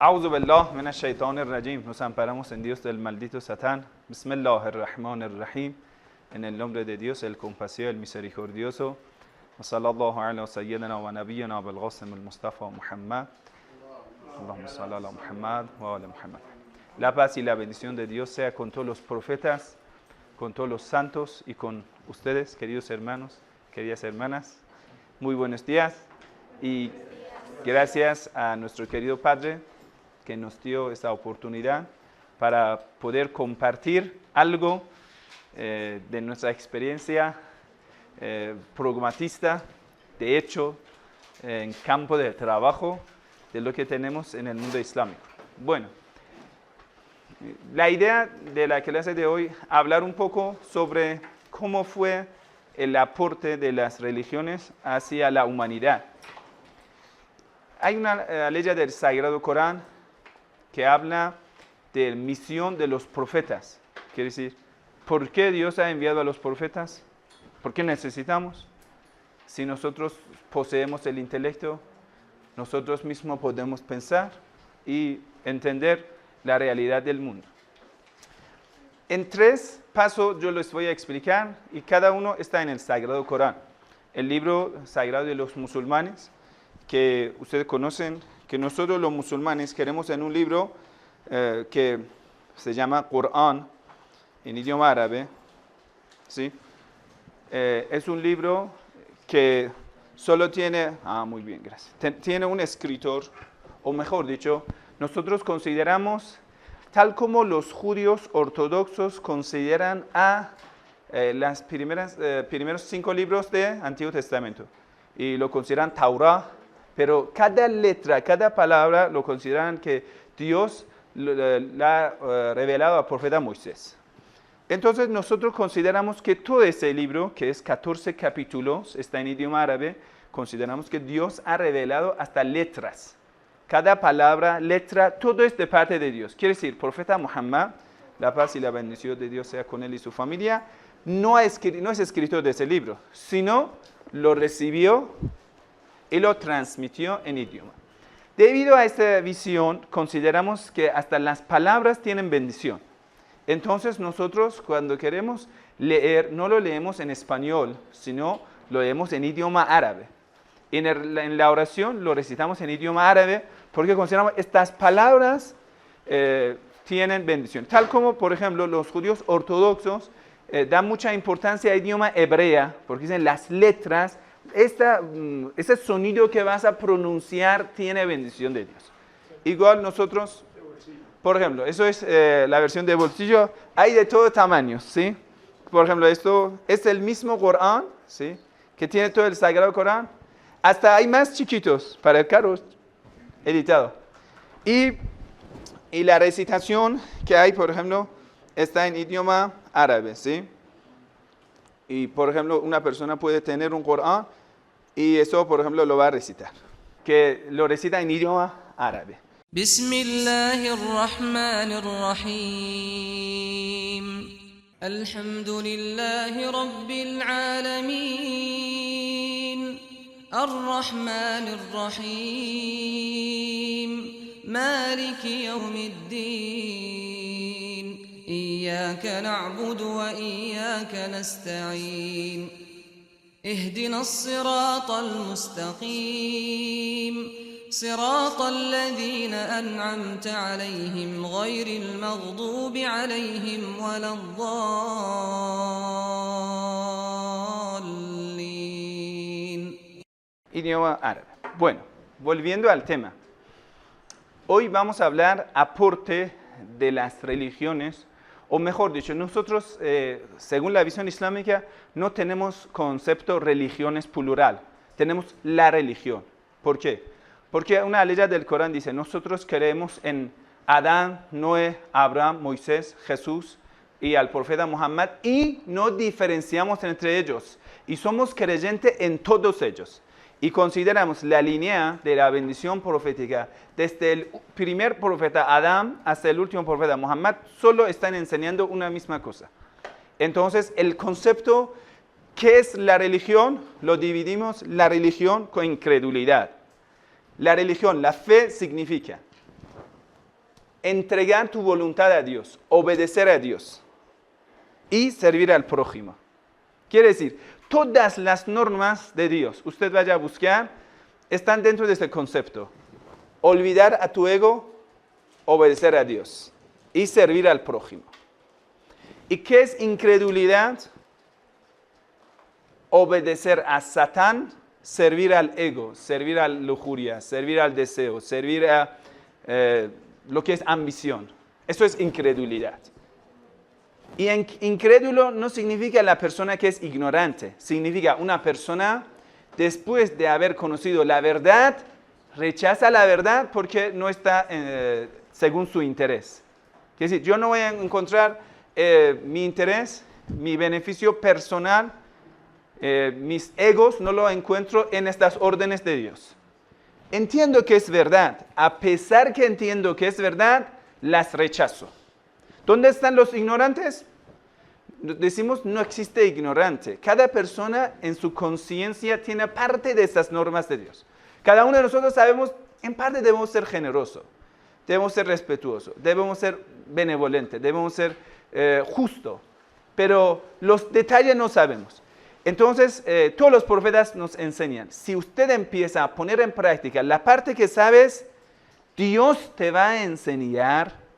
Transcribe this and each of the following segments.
A'udhu billah minash shaitanir rajim. Nos amparamos en Dios del maldito Satán. Bismillahirrahmanirrahim. En el nombre de Dios, el compasivo, el misericordioso. Wa sallallahu ala sayyidina wa nabiyyina bil Qasim al Mustafa Muhammad. Allahumma salli ala Muhammad wa ala Muhammad. La paz y la bendición de Dios sea con todos los profetas, con todos los santos y con ustedes, queridos hermanos, queridas hermanas. Muy buenos días y gracias a nuestro querido Padre que nos dio esta oportunidad para poder compartir algo de nuestra experiencia pragmatista, de hecho, en campo de trabajo, de lo que tenemos en el mundo islámico. Bueno, la idea de la clase de hoy, hablar un poco sobre cómo fue el aporte de las religiones hacia la humanidad. Hay una ley del Sagrado Corán que habla de la misión de los profetas. Quiere decir, ¿por qué Dios ha enviado a los profetas? ¿Por qué necesitamos? Si nosotros poseemos el intelecto, nosotros mismos podemos pensar y entender la realidad del mundo. En 3 pasos yo les voy a explicar y cada uno está en el Sagrado Corán, el libro sagrado de los musulmanes, que ustedes conocen, que nosotros los musulmanes queremos en un libro que se llama Corán, en idioma árabe, ¿sí? Es un libro que solo tiene, muy bien, gracias, tiene un escritor, o mejor dicho, nosotros consideramos, tal como los judíos ortodoxos consideran a los primeros 5 libros del Antiguo Testamento, y lo consideran Taurá, pero cada letra, cada palabra lo consideran que Dios la ha revelado al profeta Moisés. Entonces nosotros consideramos que todo ese libro, que es 14 capítulos, está en idioma árabe, consideramos que Dios ha revelado hasta letras. Cada palabra, letra, todo es de parte de Dios. Quiere decir, profeta Muhammad, la paz y la bendición de Dios sea con él y su familia, no es escritor de ese libro, sino lo recibió y lo transmitió en idioma. Debido a esta visión, consideramos que hasta las palabras tienen bendición. Entonces nosotros cuando queremos leer, no lo leemos en español, sino lo leemos en idioma árabe. En la oración lo recitamos en idioma árabe porque consideramos estas palabras tienen bendición. Tal como, por ejemplo, los judíos ortodoxos dan mucha importancia al idioma hebrea, porque dicen las letras, ese sonido que vas a pronunciar tiene bendición de Dios. Igual nosotros, por ejemplo, eso es la versión de bolsillo, hay de todo tamaño, ¿sí? Por ejemplo, esto es el mismo Corán, ¿sí? Que tiene todo el Sagrado Corán. Hasta hay más chiquitos para el carro editado. Y la recitación que hay, por ejemplo, está en idioma árabe, ¿sí? Y, por ejemplo, una persona puede tener un Corán y eso, por ejemplo, lo va a recitar. Que lo recita en idioma árabe. Bismillahirrahmanirrahim. Alhamdulillahi rabbil alamin. Ar-Rahmanir-Rahim. Maliki yawmiddin. إياك نعبد وإياك نستعين اهدنا الصراط المستقيم صراط الذين أنعمت عليهم غير المغضوب عليهم ولا الضالين. Idioma árabe. Bueno, volviendo al tema. Hoy vamos a hablar aporte de las religiones. O mejor dicho, nosotros, según la visión islámica, no tenemos concepto religiones plural. Tenemos la religión. ¿Por qué? Porque una ley del Corán dice, nosotros creemos en Adán, Noé, Abraham, Moisés, Jesús y al profeta Muhammad y no diferenciamos entre ellos. Y somos creyentes en todos ellos. Y consideramos la línea de la bendición profética desde el primer profeta Adán hasta el último profeta Muhammad, solo están enseñando una misma cosa. Entonces, el concepto, ¿qué es la religión? Lo dividimos la religión con incredulidad. La religión, la fe significa entregar tu voluntad a Dios, obedecer a Dios y servir al prójimo. Quiere decir, todas las normas de Dios, usted vaya a buscar, están dentro de este concepto. Olvidar a tu ego, obedecer a Dios y servir al prójimo. ¿Y qué es incredulidad? Obedecer a Satán, servir al ego, servir a la lujuria, servir al deseo, servir a lo que es ambición. Eso es incredulidad. Y incrédulo no significa la persona que es ignorante, significa una persona después de haber conocido la verdad, rechaza la verdad porque no está según su interés. Quiere decir, yo no voy a encontrar mi interés, mi beneficio personal, mis egos, no lo encuentro en estas órdenes de Dios. Entiendo que es verdad, a pesar que entiendo que es verdad, las rechazo. ¿Dónde están los ignorantes? Decimos, no existe ignorante. Cada persona en su conciencia tiene parte de estas normas de Dios. Cada uno de nosotros sabemos, en parte debemos ser generosos, debemos ser respetuosos, debemos ser benevolentes, debemos ser justos, pero los detalles no sabemos. Entonces, todos los profetas nos enseñan, si usted empieza a poner en práctica la parte que sabes, Dios te va a enseñar.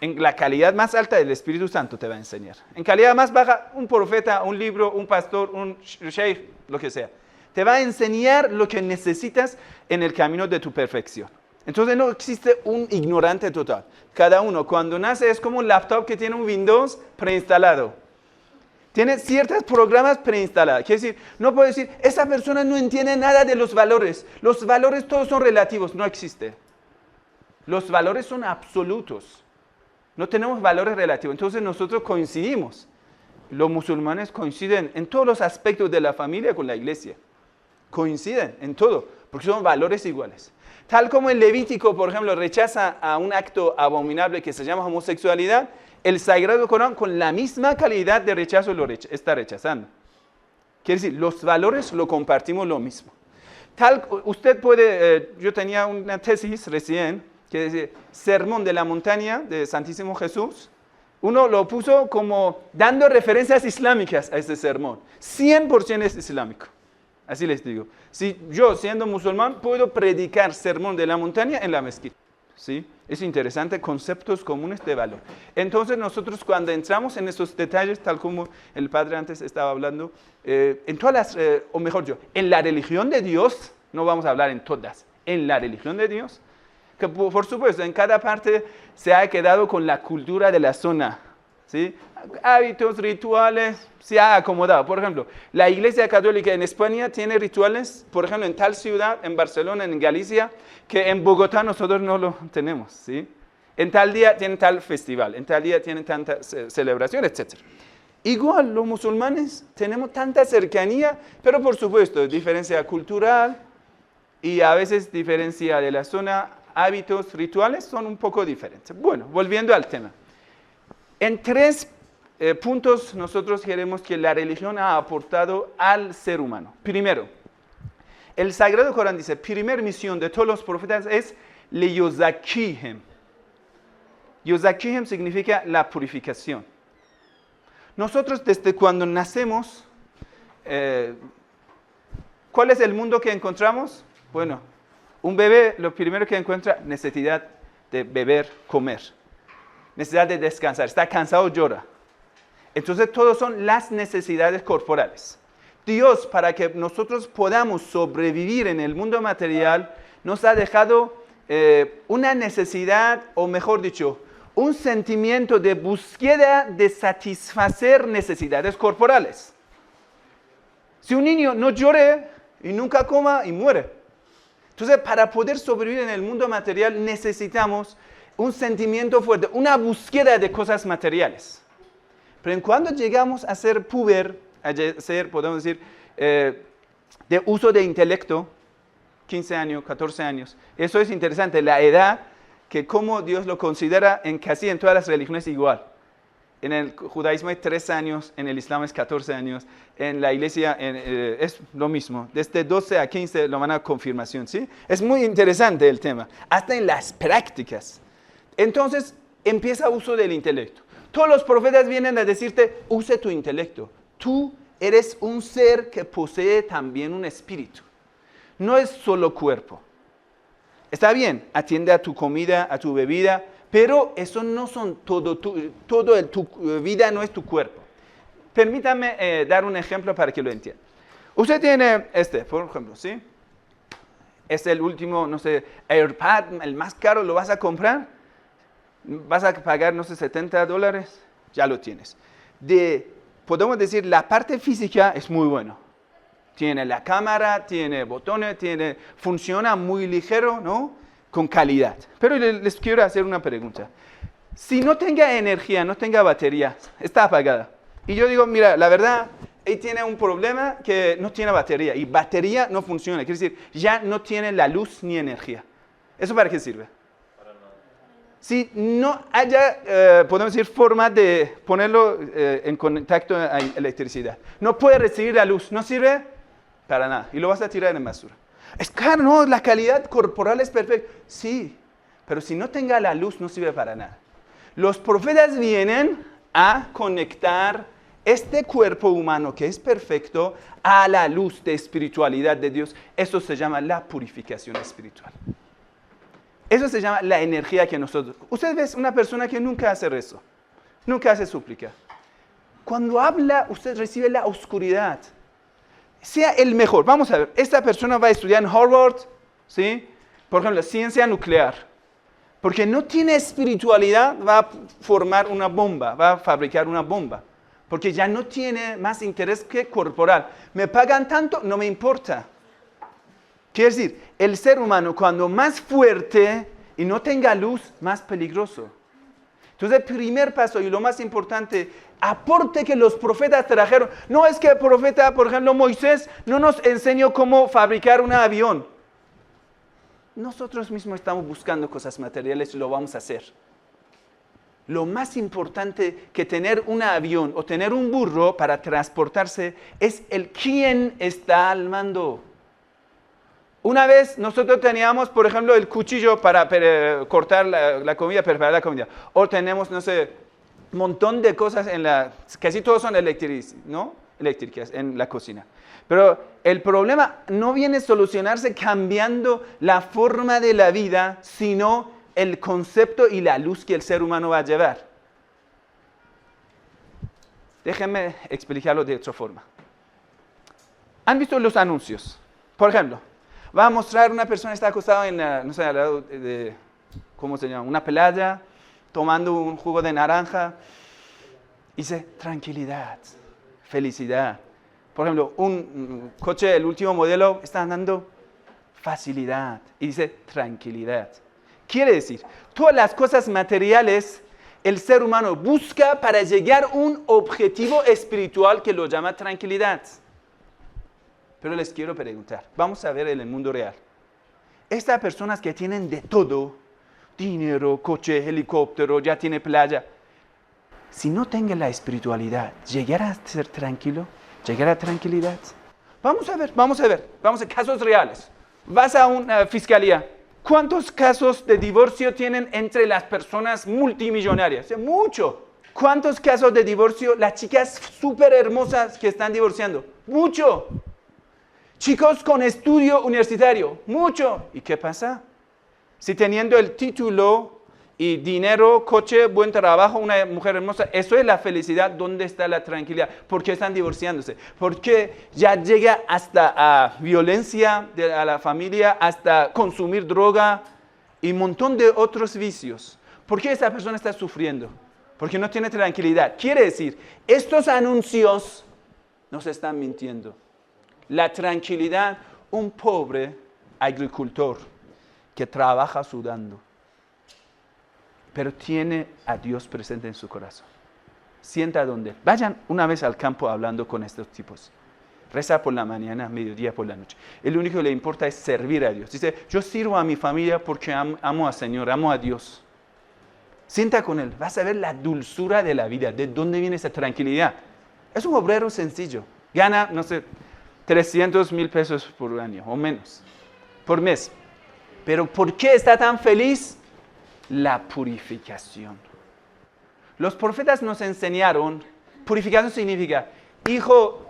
En la calidad más alta del Espíritu Santo te va a enseñar. En calidad más baja, un profeta, un libro, un pastor, un sheikh, lo que sea. Te va a enseñar lo que necesitas en el camino de tu perfección. Entonces no existe un ignorante total. Cada uno cuando nace es como un laptop que tiene un Windows preinstalado. Tiene ciertos programas preinstalados. Quiere decir, no puedo decir, esa persona no entiende nada de los valores. Los valores todos son relativos. No existe. Los valores son absolutos. No tenemos valores relativos. Entonces nosotros coincidimos. Los musulmanes coinciden en todos los aspectos de la familia con la iglesia. Coinciden en todo, porque son valores iguales. Tal como el Levítico, por ejemplo, rechaza a un acto abominable que se llama homosexualidad, el Sagrado Corán con la misma calidad de rechazo lo está rechazando. Quiere decir, los valores lo compartimos lo mismo. Usted puede, yo tenía una tesis recién, que decía, Sermón de la Montaña de Santísimo Jesús. Uno lo puso como dando referencias islámicas a este sermón. 100% es islámico. Así les digo. Si yo, siendo musulmán, puedo predicar Sermón de la Montaña en la mezquita. ¿Sí? Es interesante, conceptos comunes de valor. Entonces nosotros cuando entramos en esos detalles, tal como el padre antes estaba hablando, en todas las, o mejor yo, en la religión de Dios, no vamos a hablar en todas, en la religión de Dios, que por supuesto en cada parte se ha quedado con la cultura de la zona, ¿sí? Hábitos, rituales, se ha acomodado. Por ejemplo, la Iglesia Católica en España tiene rituales, por ejemplo, en tal ciudad, en Barcelona, en Galicia, que en Bogotá nosotros no lo tenemos, ¿sí? En tal día tienen tal festival, en tal día tienen tanta celebración, etc. Igual los musulmanes tenemos tanta cercanía, pero por supuesto, diferencia cultural y a veces diferencia de la zona, hábitos, rituales son un poco diferentes. Bueno, volviendo al tema. En 3 puntos nosotros queremos que la religión ha aportado al ser humano. Primero, el Sagrado Corán dice, primera misión de todos los profetas es leyuzakihem. Yuzakihem significa la purificación. Nosotros desde cuando nacemos, ¿cuál es el mundo que encontramos? Bueno, un bebé lo primero que encuentra, necesidad de beber, comer. Necesidad de descansar, está cansado, llora. Entonces, todas son las necesidades corporales. Dios, para que nosotros podamos sobrevivir en el mundo material, nos ha dejado una necesidad, o mejor dicho, un sentimiento de búsqueda de satisfacer necesidades corporales. Si un niño no llore y nunca coma y muere. Entonces, para poder sobrevivir en el mundo material necesitamos un sentimiento fuerte, una búsqueda de cosas materiales. Pero en cuando llegamos a ser puber, a ser, podemos decir, de uso de intelecto, 15 años, 14 años, eso es interesante, la edad, que como Dios lo considera en casi en todas las religiones igual. En el judaísmo es 3 años, en el islam es 14 años, en la iglesia es lo mismo. Desde 12 a 15 lo van a confirmación, ¿sí? Es muy interesante el tema, hasta en las prácticas. Entonces empieza uso del intelecto. Todos los profetas vienen a decirte, use tu intelecto. Tú eres un ser que posee también un espíritu. No es solo cuerpo. Está bien, atiende a tu comida, a tu bebida, pero eso no son todo tu vida no es tu cuerpo. Permítame dar un ejemplo para que lo entienda. Usted tiene por ejemplo, ¿sí? Es el último, no sé, AirPad, el más caro, ¿lo vas a comprar? Vas a pagar, no sé, $70, ya lo tienes. Podemos decir, la parte física es muy buena. Tiene la cámara, tiene botones, funciona muy ligero, ¿no? Con calidad. Pero les quiero hacer una pregunta. Si no tenga energía, no tenga batería, está apagada. Y yo digo, mira, la verdad, ahí tiene un problema que no tiene batería. Y batería no funciona. Quiere decir, ya no tiene la luz ni energía. ¿Eso para qué sirve? Si no haya, podemos decir, forma de ponerlo en contacto a electricidad. No puede recibir la luz. ¿No sirve? Para nada. Y lo vas a tirar en basura. Es claro, no, la calidad corporal es perfecta. Sí, pero si no tenga la luz no sirve para nada. Los profetas vienen a conectar este cuerpo humano que es perfecto a la luz de espiritualidad de Dios. Eso se llama la purificación espiritual. Eso se llama la energía que nosotros... Usted ve una persona que nunca hace rezo, nunca hace súplica. Cuando habla, usted recibe la oscuridad. Sea el mejor. Vamos a ver, esta persona va a estudiar en Harvard, ¿sí? Por ejemplo, ciencia nuclear. Porque no tiene espiritualidad, va a formar una bomba, va a fabricar una bomba. Porque ya no tiene más interés que corporal. Me pagan tanto, no me importa. Quiere decir, el ser humano cuando más fuerte y no tenga luz, más peligroso. Entonces el primer paso y lo más importante, aporte que los profetas trajeron. No es que el profeta, por ejemplo, Moisés, no nos enseñó cómo fabricar un avión. Nosotros mismos estamos buscando cosas materiales y lo vamos a hacer. Lo más importante que tener un avión o tener un burro para transportarse es el quién está al mando. Una vez nosotros teníamos, por ejemplo, el cuchillo para cortar la comida, preparar la comida. O tenemos, no sé, un montón de cosas casi todos son eléctricas en la cocina. Pero el problema no viene a solucionarse cambiando la forma de la vida, sino el concepto y la luz que el ser humano va a llevar. Déjenme explicarlo de otra forma. ¿Han visto los anuncios? Por ejemplo, va a mostrar una persona que está acostada en, no sé, al lado de, ¿cómo se llama? Una playa, tomando un jugo de naranja. Y dice, tranquilidad, felicidad. Por ejemplo, un coche, el último modelo, está dando facilidad. Y dice, tranquilidad. Quiere decir, todas las cosas materiales, el ser humano busca para llegar a un objetivo espiritual que lo llama tranquilidad. Pero les quiero preguntar, vamos a ver en el mundo real. Estas personas que tienen de todo, dinero, coche, helicóptero, ya tiene playa, si no tengan la espiritualidad, ¿llegará a ser tranquilo? ¿Llegará a tranquilidad? Vamos a ver casos reales. Vas a una fiscalía. ¿Cuántos casos de divorcio tienen entre las personas multimillonarias? Mucho. ¿Cuántos casos de divorcio las chicas súper hermosas que están divorciando? Mucho. Chicos con estudio universitario, mucho. ¿Y qué pasa? Si teniendo el título y dinero, coche, buen trabajo, una mujer hermosa, eso es la felicidad, ¿dónde está la tranquilidad? ¿Por qué están divorciándose? Porque ya llega hasta a violencia a la familia, hasta consumir droga y un montón de otros vicios. ¿Por qué esta persona está sufriendo? Porque no tiene tranquilidad. Quiere decir, estos anuncios nos están mintiendo. La tranquilidad, un pobre agricultor que trabaja sudando, pero tiene a Dios presente en su corazón. Sienta donde. Vayan una vez al campo hablando con estos tipos. Reza por la mañana, mediodía, por la noche. El único que le importa es servir a Dios. Dice, yo sirvo a mi familia porque amo al Señor, amo a Dios. Sienta con él, vas a ver la dulzura de la vida, de dónde viene esa tranquilidad. Es un obrero sencillo. Gana, no sé, 300,000 pesos por año o menos, por mes. Pero ¿por qué está tan feliz? la purificación. Los profetas nos enseñaron, purificación significa, hijo,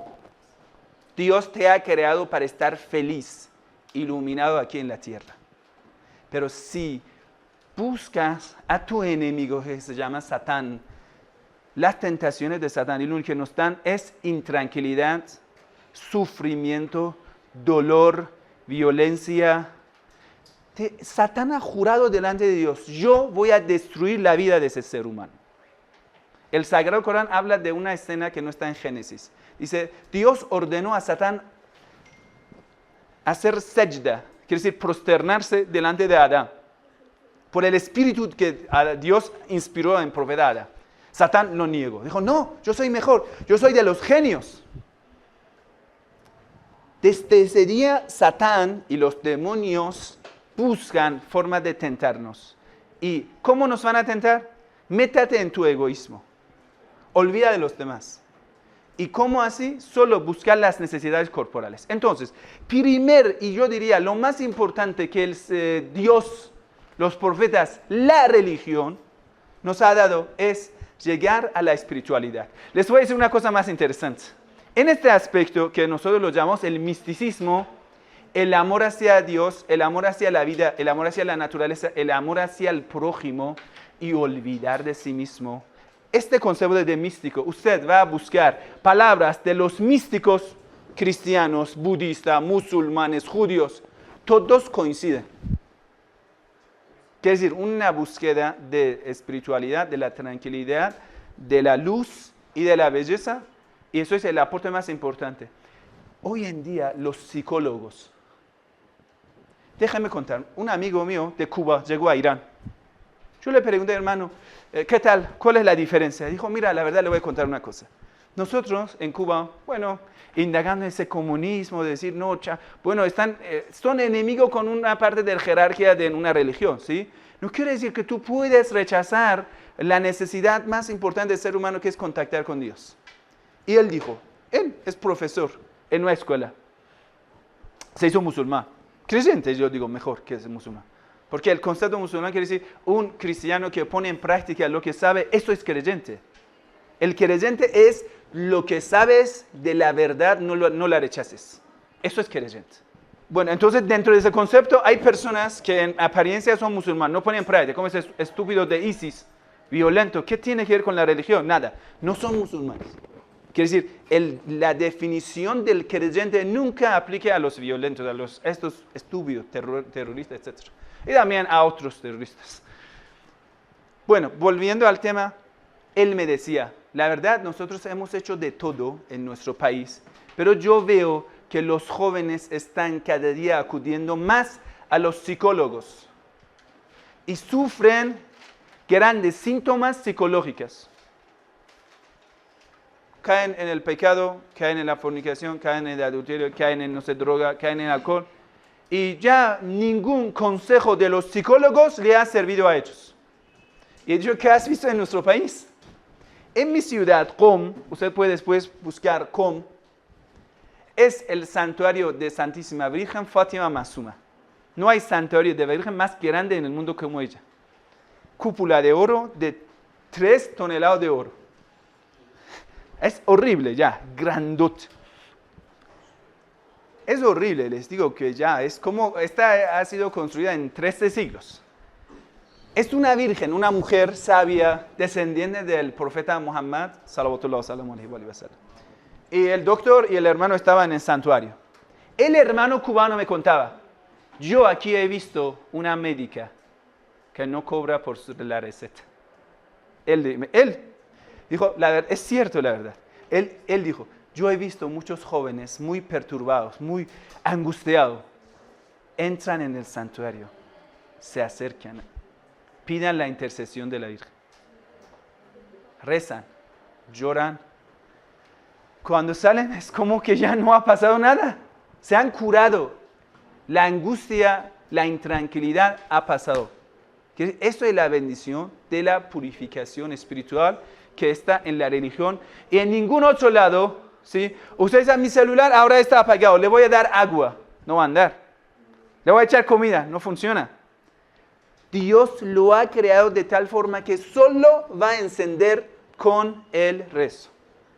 Dios te ha creado para estar feliz, iluminado aquí en la tierra. Pero si buscas a tu enemigo que se llama Satán, las tentaciones de Satán y lo que nos dan es intranquilidad, sufrimiento, dolor, violencia. Satán ha jurado delante de Dios, yo voy a destruir la vida de ese ser humano. El Sagrado Corán habla de una escena que no está en Génesis. Dice, Dios ordenó a Satán hacer sajda, quiere decir prosternarse delante de Adán, por el espíritu que Dios inspiró en profeta Adán. Satán lo negó, dijo, no, yo soy mejor, yo soy de los genios. Desde ese día, Satán y los demonios buscan formas de tentarnos. ¿Y cómo nos van a tentar? Métate en tu egoísmo. Olvida de los demás. ¿Y cómo así? Solo buscar las necesidades corporales. Entonces, y yo diría, lo más importante que Dios, los profetas, la religión nos ha dado es llegar a la espiritualidad. Les voy a decir una cosa más interesante. En este aspecto que nosotros lo llamamos el misticismo, el amor hacia Dios, el amor hacia la vida, el amor hacia la naturaleza, el amor hacia el prójimo y olvidar de sí mismo. Este concepto de místico, usted va a buscar palabras de los místicos cristianos, budistas, musulmanes, judíos, todos coinciden. Quiere decir, una búsqueda de espiritualidad, de la tranquilidad, de la luz y de la belleza, y eso es el aporte más importante. Hoy en día, los psicólogos, déjame contar, un amigo mío de Cuba llegó a Irán. Yo le pregunté, hermano, ¿qué tal? ¿Cuál es la diferencia? Dijo, mira, la verdad le voy a contar una cosa. Nosotros en Cuba, bueno, indagando en ese comunismo, de decir, no, bueno, son enemigos con una parte de la jerarquía de una religión, ¿sí? No quiere decir que tú puedes rechazar la necesidad más importante del ser humano, que es contactar con Dios. Y él dijo, él es profesor en una escuela, se hizo musulmán. Creyente, yo digo mejor que es musulmán. Porque el concepto musulmán quiere decir un cristiano que pone en práctica lo que sabe, eso es creyente. El creyente es lo que sabes de la verdad, no la rechaces. Eso es creyente. Bueno, entonces dentro de ese concepto hay personas que en apariencia son musulmanes, no ponen en práctica, como ese estúpido de ISIS, violento. ¿Qué tiene que ver con la religión? Nada, no son musulmanes. Quiere decir, la definición del creyente nunca aplica a los violentos, a estos estúpidos, terroristas, etc. Y también a otros terroristas. Bueno, volviendo al tema, él me decía, la verdad, nosotros hemos hecho de todo en nuestro país, pero yo veo que los jóvenes están cada día acudiendo más a los psicólogos y sufren grandes síntomas psicológicos. Caen en el pecado, caen en la fornicación, caen en el adulterio, caen en droga, caen en el alcohol. Y ya ningún consejo de los psicólogos le ha servido a ellos. Y he dicho, ¿qué has visto en nuestro país? En mi ciudad, Qom, usted puede después buscar Qom, es el santuario de Santísima Virgen Fátima Masuma. No hay santuario de Virgen más grande en el mundo como ella. Cúpula de oro de 3 toneladas de oro. Es horrible ya, grandote. Es horrible, les digo que ya es como, esta ha sido construida en 13 siglos. Es una virgen, una mujer sabia, descendiente del profeta Muhammad, sallallahu alaihi wa sallam. Y el doctor y el hermano estaban en el santuario. El hermano cubano me contaba, yo aquí he visto una médica que no cobra por la receta. Él dijo, es cierto la verdad. Él dijo, yo he visto muchos jóvenes muy perturbados, muy angustiados. Entran en el santuario, se acercan, piden la intercesión de la Virgen. Rezan, lloran. Cuando salen es como que ya no ha pasado nada. Se han curado. La angustia, la intranquilidad ha pasado. Esto es la bendición de la purificación espiritual que está en la religión y en ningún otro lado, ¿sí? Ustedes a mi celular ahora está apagado, le voy a dar agua, no va a andar. Le voy a echar comida, no funciona. Dios lo ha creado de tal forma que solo va a encender con el rezo.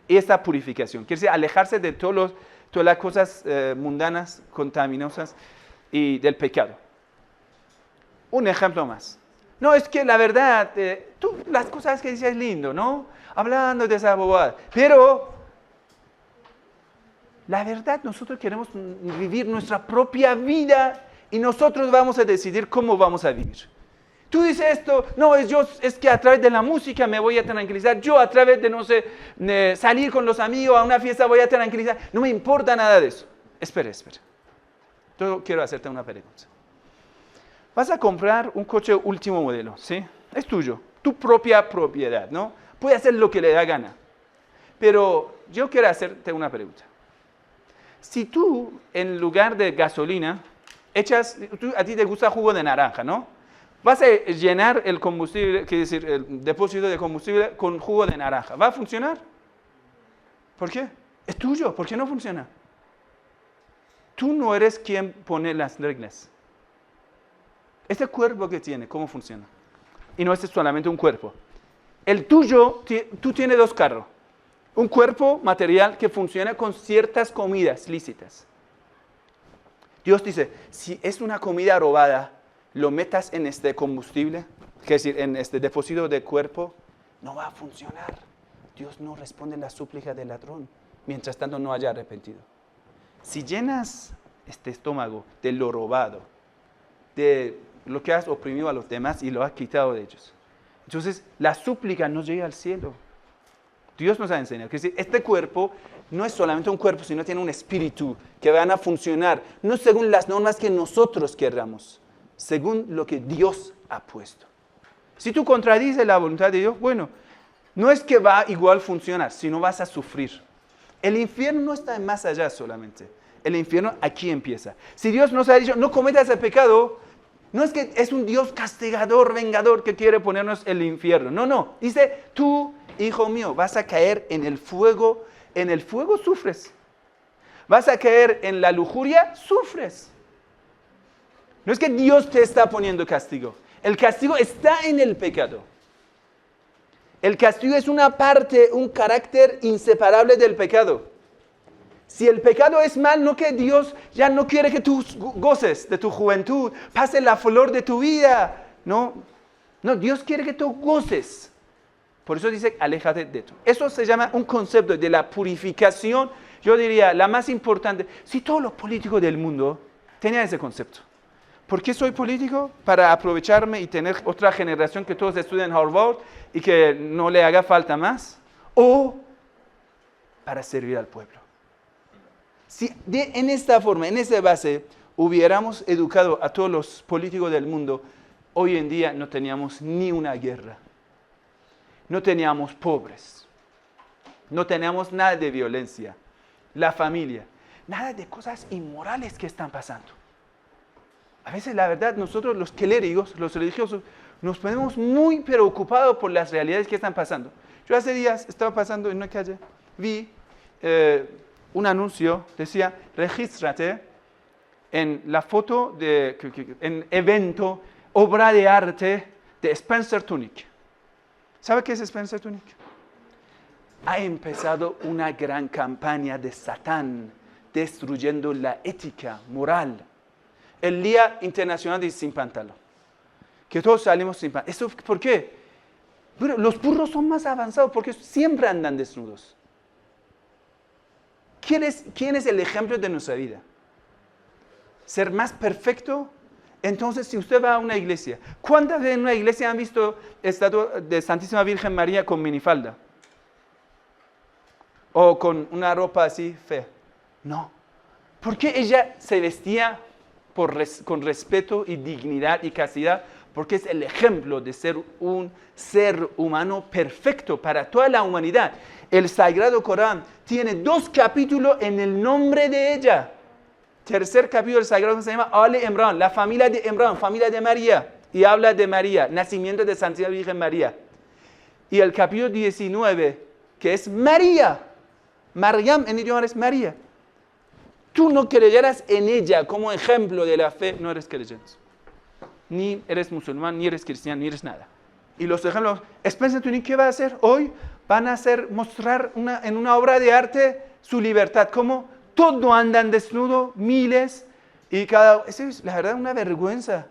Esta purificación, quiere decir alejarse de todas las cosas mundanas, contaminosas y del pecado. Un ejemplo más. No, es que la verdad, tú las cosas que dices es lindo, ¿no? Hablando de esa bobada. Pero la verdad, nosotros queremos vivir nuestra propia vida y nosotros vamos a decidir cómo vamos a vivir. Tú dices esto, no, es que a través de la música me voy a tranquilizar, yo a través de, no sé, salir con los amigos a una fiesta voy a tranquilizar, no me importa nada de eso. Espera. Yo quiero hacerte una pregunta. Vas a comprar un coche último modelo, ¿sí? Es tuyo, tu propia propiedad, ¿no? Puede hacer lo que le da gana. Pero yo quiero hacerte una pregunta. Si tú, en lugar de gasolina, a ti te gusta jugo de naranja, ¿no? Vas a llenar el combustible, quiere decir, el depósito de combustible con jugo de naranja. ¿Va a funcionar? ¿Por qué? Es tuyo, ¿por qué no funciona? Tú no eres quien pone las reglas. Este cuerpo que tiene, ¿cómo funciona? Y no es solamente un cuerpo. El tuyo, tú tienes 2 carros. Un cuerpo material que funciona con ciertas comidas lícitas. Dios dice, si es una comida robada, lo metas en este combustible, es decir, en este depósito de cuerpo, no va a funcionar. Dios no responde a la súplica del ladrón, mientras tanto no haya arrepentido. Si llenas este estómago de lo robado, de lo que has oprimido a los demás y lo has quitado de ellos, entonces la súplica no llega al cielo. Dios nos ha enseñado que este cuerpo no es solamente un cuerpo, sino tiene un espíritu que van a funcionar, no según las normas que nosotros querramos, según lo que Dios ha puesto. Si tú contradices la voluntad de Dios, bueno, no es que va igual a funcionar, sino vas a sufrir. El infierno no está más allá solamente. El infierno aquí empieza. Si Dios nos ha dicho, no cometas el pecado, no es que es un Dios castigador, vengador, que quiere ponernos el infierno. No. Dice, tú, hijo mío, vas a caer en el fuego. En el fuego sufres. Vas a caer en la lujuria, sufres. No es que Dios te está poniendo castigo. El castigo está en el pecado. El castigo es una parte, un carácter inseparable del pecado. Si el pecado es mal, no que Dios ya no quiere que tú goces de tu juventud, pase la flor de tu vida. No, Dios quiere que tú goces. Por eso dice, aléjate de esto. Eso se llama un concepto de la purificación. Yo diría, la más importante. Si todos los políticos del mundo tenían ese concepto. ¿Por qué soy político? Para aprovecharme y tener otra generación que todos estudien Harvard y que no le haga falta más. ¿O para servir al pueblo? Si en esta forma, en esa base, hubiéramos educado a todos los políticos del mundo, hoy en día no teníamos ni una guerra. No teníamos pobres. No teníamos nada de violencia. La familia. Nada de cosas inmorales que están pasando. A veces, la verdad, nosotros los clérigos, los religiosos, nos ponemos muy preocupados por las realidades que están pasando. Yo hace días estaba pasando en una calle, vi un anuncio, decía, regístrate en la foto, en evento, obra de arte de Spencer Tunick. ¿Sabe qué es Spencer Tunick? Ha empezado una gran campaña de Satán, destruyendo la ética moral. El Día Internacional de Sin Pantalón. Que todos salimos sin pantalón. ¿Eso por qué? Bueno, los burros son más avanzados porque siempre andan desnudos. ¿Quién es el ejemplo de nuestra vida? ¿Ser más perfecto? Entonces, si usted va a una iglesia, ¿cuántas veces en una iglesia han visto estatua de Santísima Virgen María con minifalda? O con una ropa así fea. No. ¿Por qué ella se vestía con respeto y dignidad y castidad? Porque es el ejemplo de ser un ser humano perfecto para toda la humanidad. El Sagrado Corán tiene 2 capítulos en el nombre de ella. Tercer capítulo del Sagrado se llama Ale Imran, la familia de Imran, familia de María. Y habla de María, nacimiento de Santísima Virgen María. Y el capítulo 19, que es María. Maryam en idioma es María. Tú no creyeras en ella como ejemplo de la fe, no eres creyente. ni eres musulmán, ni eres cristiano, ni eres nada. Y los ejemplos, Spencer Tunick, ¿qué va a hacer hoy? Van a mostrar en una obra de arte su libertad, como todo andan desnudo, miles, y eso es la verdad una vergüenza.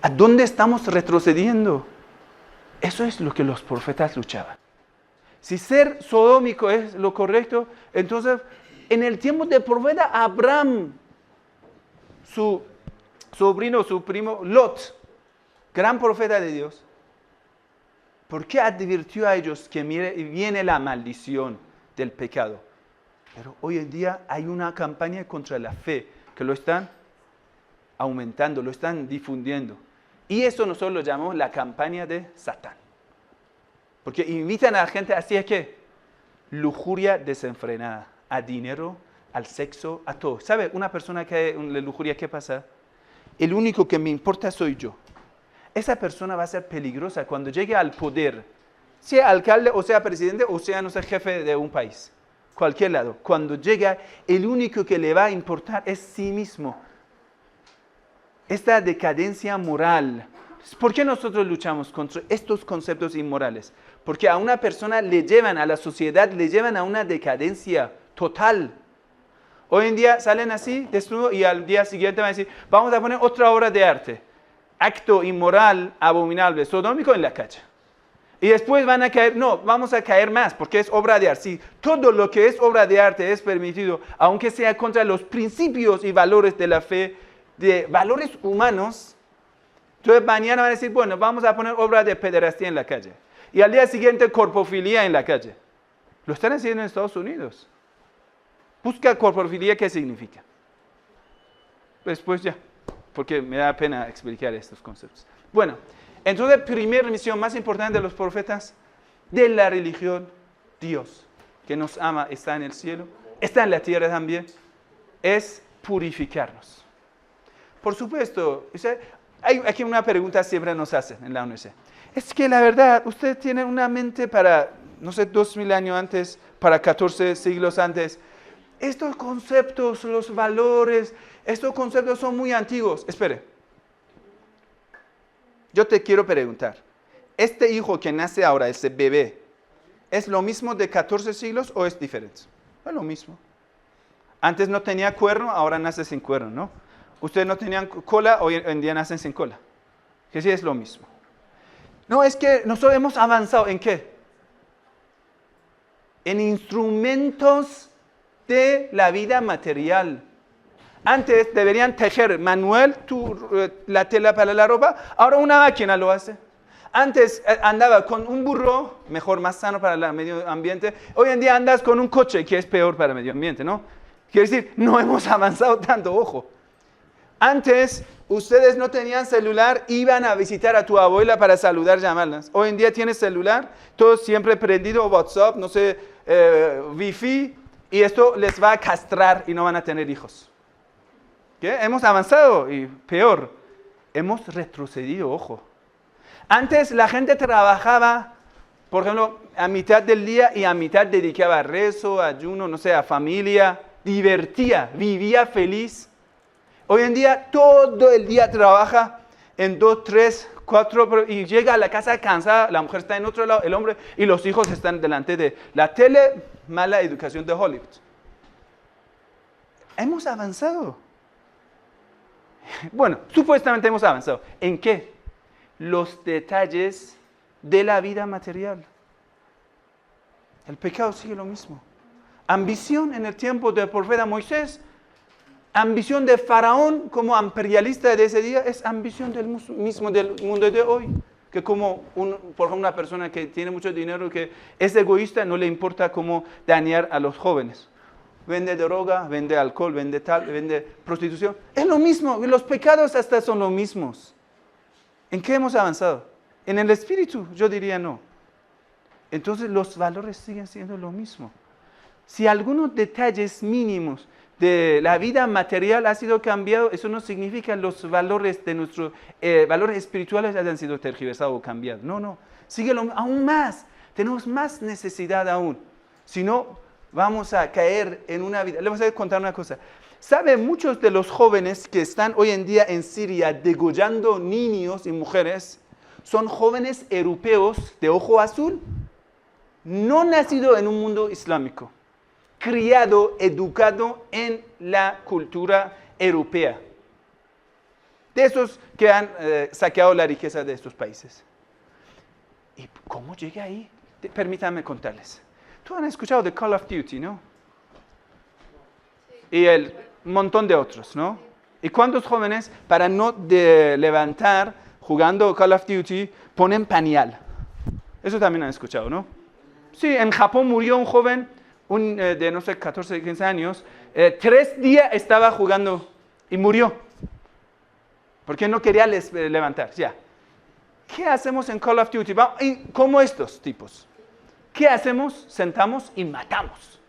¿A dónde estamos retrocediendo? Eso es lo que los profetas luchaban. Si ser sodómico es lo correcto, entonces en el tiempo del profeta Abraham, su sobrino, su primo Lot, gran profeta de Dios, ¿por qué advirtió a ellos que viene la maldición del pecado? Pero hoy en día hay una campaña contra la fe que lo están aumentando, lo están difundiendo. Y eso nosotros lo llamamos la campaña de Satán. Porque invitan a la gente así que lujuria desenfrenada, a dinero, al sexo, a todo. ¿Sabe? Una persona que hay una lujuria, ¿qué pasa? El único que me importa soy yo. Esa persona va a ser peligrosa cuando llegue al poder, sea alcalde o sea presidente o sea, no sé, jefe de un país, cualquier lado. Cuando llega, el único que le va a importar es sí mismo. Esta decadencia moral. ¿Por qué nosotros luchamos contra estos conceptos inmorales? Porque a una persona a la sociedad le llevan a una decadencia total. Hoy en día salen así, desnudos, y al día siguiente van a decir, vamos a poner otra obra de arte. Acto inmoral, abominable, sodómico en la calle. Y después van a caer, no, vamos a caer más, porque es obra de arte. Sí, todo lo que es obra de arte es permitido, aunque sea contra los principios y valores de la fe, de valores humanos. Entonces mañana van a decir, bueno, vamos a poner obra de pederastía en la calle. Y al día siguiente, corpofilia en la calle. Lo están haciendo en Estados Unidos. Busca corpofilia, ¿qué significa? Después ya, porque me da pena explicar estos conceptos. Bueno, entonces la primera misión más importante de los profetas, de la religión, Dios, que nos ama, está en el cielo, está en la tierra también, es purificarnos. Por supuesto, hay aquí una pregunta siempre nos hacen en la universidad. Es que la verdad, usted tiene una mente para, no sé, 2000 años antes, para 14 siglos antes. Estos conceptos, los valores, estos conceptos son muy antiguos. Espere. Yo te quiero preguntar. ¿Este hijo que nace ahora, ese bebé, es lo mismo de 14 siglos o es diferente? Es lo mismo. Antes no tenía cuerno, ahora nace sin cuerno, ¿no? Ustedes no tenían cola, hoy en día nacen sin cola. Que sí es lo mismo. No, es que nosotros hemos avanzado. ¿En qué? En instrumentos de la vida material. Antes deberían tejer manual la tela para la ropa, ahora una máquina lo hace. Antes andaba con un burro, mejor, más sano para el medio ambiente. Hoy en día andas con un coche que es peor para el medio ambiente, ¿no? Quiere decir, no hemos avanzado tanto, ojo. Antes, ustedes no tenían celular, iban a visitar a tu abuela para saludar, llamarlas. Hoy en día tienes celular, todo siempre prendido, WhatsApp, no sé, Wi-Fi, y esto les va a castrar y no van a tener hijos. ¿Qué? Hemos avanzado y peor, hemos retrocedido, ojo. Antes la gente trabajaba, por ejemplo, a mitad del día y a mitad dedicaba a rezo, ayuno, no sé, a familia, divertía, vivía feliz. Hoy en día todo el día trabaja en 2, 3, 4 y llega a la casa cansada, la mujer está en otro lado, el hombre y los hijos están delante de la tele, mala educación de Hollywood. Hemos avanzado. Bueno, supuestamente hemos avanzado. ¿En qué? Los detalles de la vida material. El pecado sigue lo mismo. Ambición en el tiempo del profeta Moisés. Ambición de Faraón como imperialista de ese día es ambición del mismo del mundo de hoy. Que como, por ejemplo, una persona que tiene mucho dinero, que es egoísta, no le importa cómo dañar a los jóvenes. Vende droga, vende alcohol, vende prostitución. Es lo mismo, los pecados hasta son los mismos. ¿En qué hemos avanzado? En el espíritu, yo diría no. Entonces los valores siguen siendo lo mismo. Si algunos detalles mínimos de la vida material ha sido cambiado, eso no significa que los valores de nuestros valores espirituales hayan sido tergiversados o cambiados. No, sigue aún más. Tenemos más necesidad aún. Si no, vamos a caer en una vida. Les voy a contar una cosa. ¿Sabe? Muchos de los jóvenes que están hoy en día en Siria degollando niños y mujeres son jóvenes europeos de ojo azul, no nacido en un mundo islámico, criado, educado en la cultura europea. De esos que han saqueado la riqueza de estos países. ¿Y cómo llega ahí? Permítanme contarles. Tú has escuchado de Call of Duty, ¿no? Y el montón de otros, ¿no? ¿Y cuántos jóvenes, para no levantar jugando Call of Duty, ponen pañal? Eso también han escuchado, ¿no? Sí, en Japón murió un joven de, no sé, 14, 15 años. 3 días estaba jugando y murió. Porque no quería levantar, ya. ¿Qué hacemos en Call of Duty? Como estos tipos. ¿Qué hacemos? Sentamos y matamos.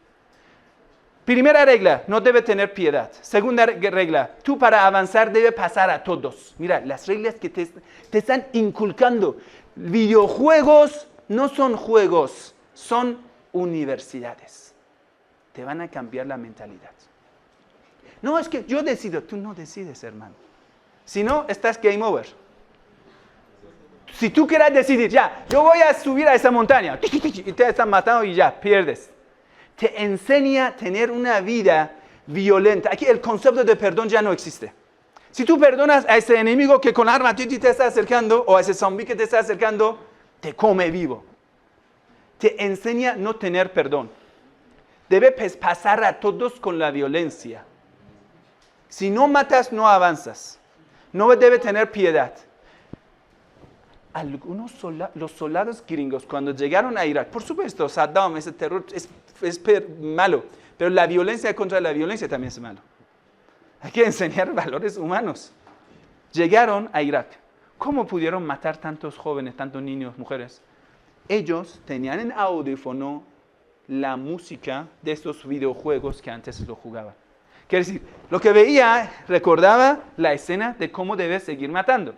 Primera regla, no debe tener piedad. Segunda regla, tú para avanzar debe pasar a todos. Mira, las reglas que te están inculcando. Videojuegos no son juegos, son universidades. Te van a cambiar la mentalidad. No, es que yo decido. Tú no decides, hermano. Si no, estás game over. Si tú quieras decidir, ya, yo voy a subir a esa montaña, y te están matando y ya, pierdes. Te enseña a tener una vida violenta. Aquí el concepto de perdón ya no existe. Si tú perdonas a ese enemigo que con arma te está acercando, o a ese zombie que te está acercando, te come vivo. Te enseña a no tener perdón. Debe pasar a todos con la violencia. Si no matas, no avanzas. No debe tener piedad. Los soldados gringos, cuando llegaron a Irak, por supuesto, Saddam, ese terror es malo, pero la violencia contra la violencia también es malo. Hay que enseñar valores humanos. Llegaron a Irak. ¿Cómo pudieron matar tantos jóvenes, tantos niños, mujeres? Ellos tenían en audífono la música de estos videojuegos que antes lo jugaban. Quiere decir, lo que veía recordaba la escena de cómo debe seguir matando.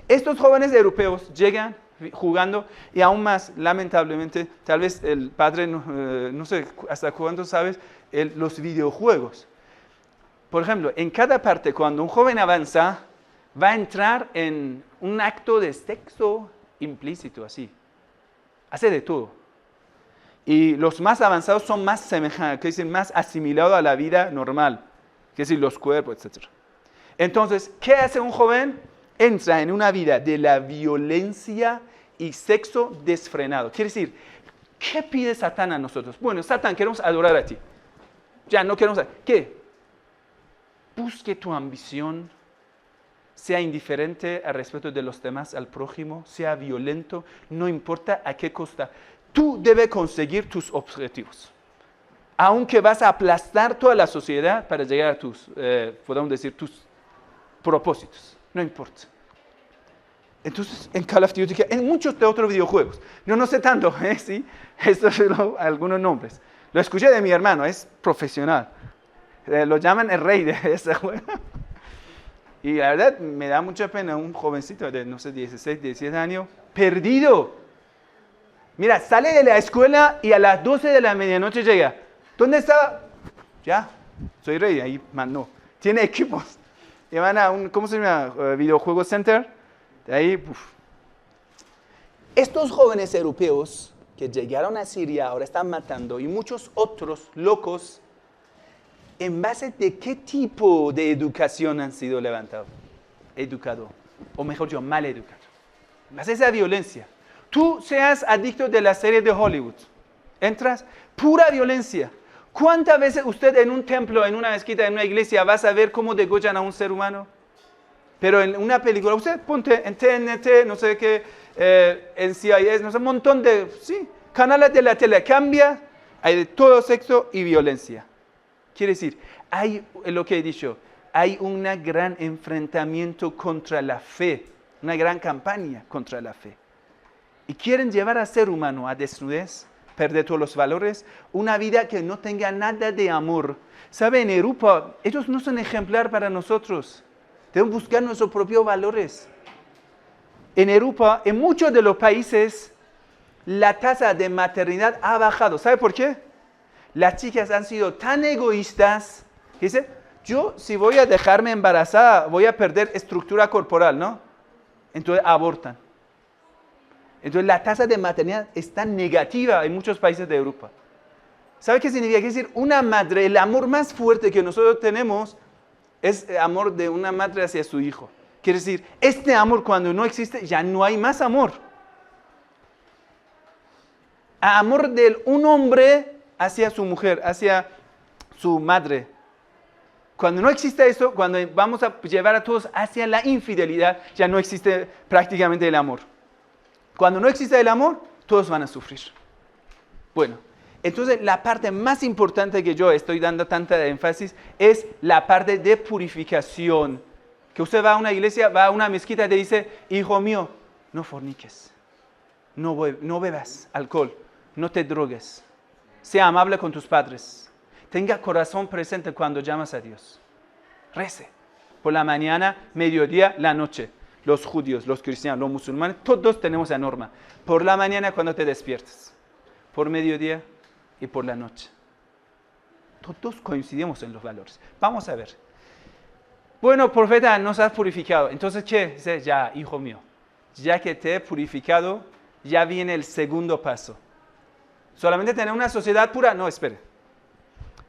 Estos jóvenes europeos llegan jugando y aún más, lamentablemente, tal vez el padre, no sé hasta cuándo sabes, los videojuegos. Por ejemplo, en cada parte, cuando un joven avanza, va a entrar en un acto de sexo implícito, así. Hace de todo. Y los más avanzados son más semejantes, que dicen más asimilados a la vida normal, que es decir, los cuerpos, etc. Entonces, ¿qué hace un joven? Entra en una vida de la violencia y sexo desfrenado. Quiere decir, ¿qué pide Satán a nosotros? Bueno, Satán, queremos adorar a ti. Ya, no queremos... ¿Qué? Busque tu ambición, sea indiferente al respeto de los demás, al prójimo, sea violento, no importa a qué costa. Tú debes conseguir tus objetivos. Aunque vas a aplastar toda la sociedad para llegar a tus, podemos decir, tus propósitos. No importa. Entonces, en Call of Duty, en muchos de otros videojuegos, yo no sé tanto, ¿sí? Estos son algunos nombres. Lo escuché de mi hermano, es profesional. Lo llaman el rey de ese juego. Y la verdad, me da mucha pena un jovencito de, no sé, 16, 17 años, perdido. Mira, sale de la escuela y a las 12 de la medianoche llega. ¿Dónde estaba? Ya, soy rey, ahí mandó. Tiene equipos. Y van a un, ¿cómo se llama? Videojuego Center. De ahí, uf. Estos jóvenes europeos que llegaron a Siria ahora están matando y muchos otros locos, ¿en base de qué tipo de educación han sido levantados? Educado, o mejor dicho, mal educado. En base a esa violencia. Tú seas adicto de la serie de Hollywood, entras, pura violencia. ¿Cuántas veces usted en un templo, en una mezquita, en una iglesia, vas a ver cómo degollan a un ser humano? Pero en una película, usted ponte en TNT, no sé qué, en CIS, no sé, un montón de, sí, canales de la tele, cambia, hay de todo sexo y violencia. Quiere decir, hay, lo que he dicho, hay un gran enfrentamiento contra la fe, una gran campaña contra la fe. Y quieren llevar al ser humano a desnudez, perder todos los valores, una vida que no tenga nada de amor. ¿Sabe? En Europa, ellos no son ejemplar para nosotros. Debemos buscar nuestros propios valores. En Europa, en muchos de los países, la tasa de maternidad ha bajado. ¿Sabe por qué? Las chicas han sido tan egoístas, que dicen, yo si voy a dejarme embarazada, voy a perder estructura corporal, ¿no? Entonces abortan. Entonces la tasa de maternidad está negativa en muchos países de Europa. ¿Sabe qué significa? Quiere decir, una madre, el amor más fuerte que nosotros tenemos es el amor de una madre hacia su hijo. Quiere decir, este amor cuando no existe, ya no hay más amor. Amor de un hombre hacia su mujer, hacia su madre. Cuando no existe eso, cuando vamos a llevar a todos hacia la infidelidad, ya no existe prácticamente el amor. Cuando no existe el amor, todos van a sufrir. Bueno, entonces la parte más importante que yo estoy dando tanta énfasis es la parte de purificación. Que usted va a una iglesia, va a una mezquita y te dice, hijo mío, no forniques, no bebas alcohol, no te drogues, sea amable con tus padres, tenga corazón presente cuando llamas a Dios. Rece por la mañana, mediodía, la noche. Los judíos, los cristianos, los musulmanes, todos tenemos esa norma. Por la mañana cuando te despiertas, por mediodía y por la noche. Todos coincidimos en los valores. Vamos a ver. Bueno, profeta, nos has purificado. Entonces, ¿qué? Dice, ya, hijo mío, ya que te he purificado, ya viene el segundo paso. ¿Solamente tener una sociedad pura? No, espere.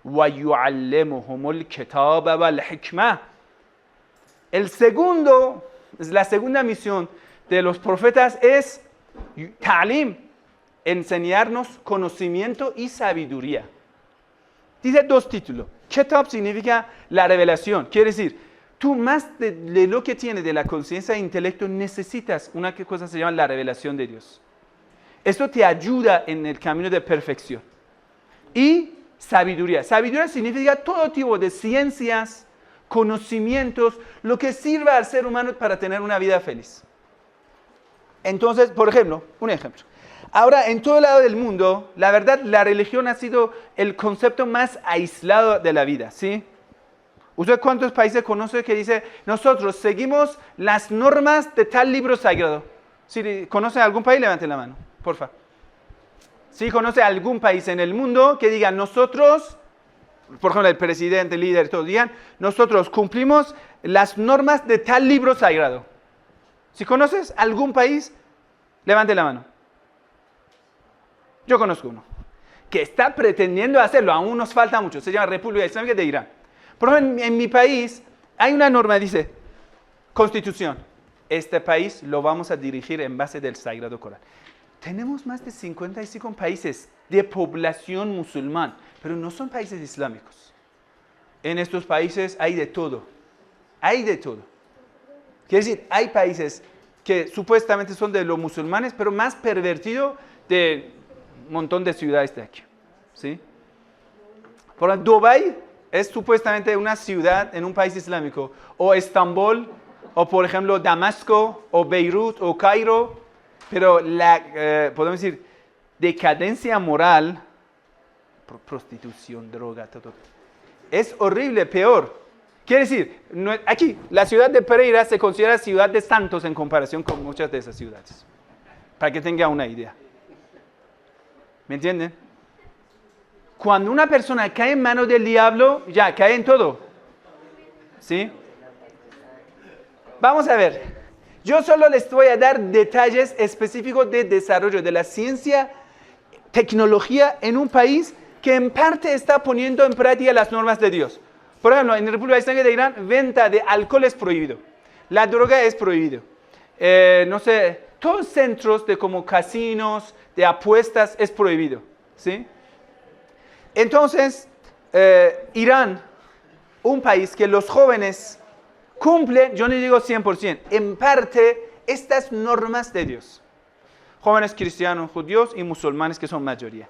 وَيُعَلِّمُهُمُ الْكِتَابَ وَالْحِكْمَةَ. La segunda misión de los profetas es ta'lim, enseñarnos conocimiento y sabiduría. Dice dos títulos. Kitab significa la revelación. Quiere decir, tú más de lo que tienes de la conciencia e intelecto necesitas una cosa que se llama la revelación de Dios. Esto te ayuda en el camino de perfección. Y sabiduría. Sabiduría significa todo tipo de ciencias, conocimientos, lo que sirva al ser humano para tener una vida feliz. Entonces, por ejemplo, un ejemplo. Ahora, en todo lado del mundo, la verdad, la religión ha sido el concepto más aislado de la vida, ¿sí? ¿Usted cuántos países conoce que dice, nosotros seguimos las normas de tal libro sagrado? Si conoce algún país, levante la mano, por favor. Si conoce algún país en el mundo que diga, nosotros, por ejemplo, el presidente, el líder, todos digan, nosotros cumplimos las normas de tal libro sagrado. Si conoces algún país, levante la mano. Yo conozco uno que está pretendiendo hacerlo, aún nos falta mucho, se llama República Islámica de Irán. Por ejemplo, en mi país hay una norma, dice, Constitución, este país lo vamos a dirigir en base del Sagrado Corán. Tenemos más de 55 países de población musulmán, pero no son países islámicos. En estos países hay de todo, hay de todo. Quiere decir, hay países que supuestamente son de los musulmanes, pero más pervertido de un montón de ciudades de aquí, ¿sí? Por ejemplo, Dubái es supuestamente una ciudad en un país islámico, o Estambul, o por ejemplo Damasco, o Beirut, o Cairo, pero la, podemos decir, decadencia moral, prostitución, droga, todo, es horrible, peor. Quiere decir, aquí, la ciudad de Pereira se considera ciudad de santos en comparación con muchas de esas ciudades, para que tenga una idea. ¿Me entienden? Cuando una persona cae en manos del diablo, ya cae en todo. ¿Sí? Vamos a ver. Yo solo les voy a dar detalles específicos de desarrollo de la ciencia, tecnología en un país que en parte está poniendo en práctica las normas de Dios. Por ejemplo, en la República Islámica de Irán, venta de alcohol es prohibido. La droga es prohibido. No sé, todos centros de como casinos, de apuestas es prohibido. ¿Sí? Entonces, Irán, un país que los jóvenes cumplen, yo no digo 100%, en parte estas normas de Dios. Jóvenes cristianos, judíos y musulmanes que son mayoría.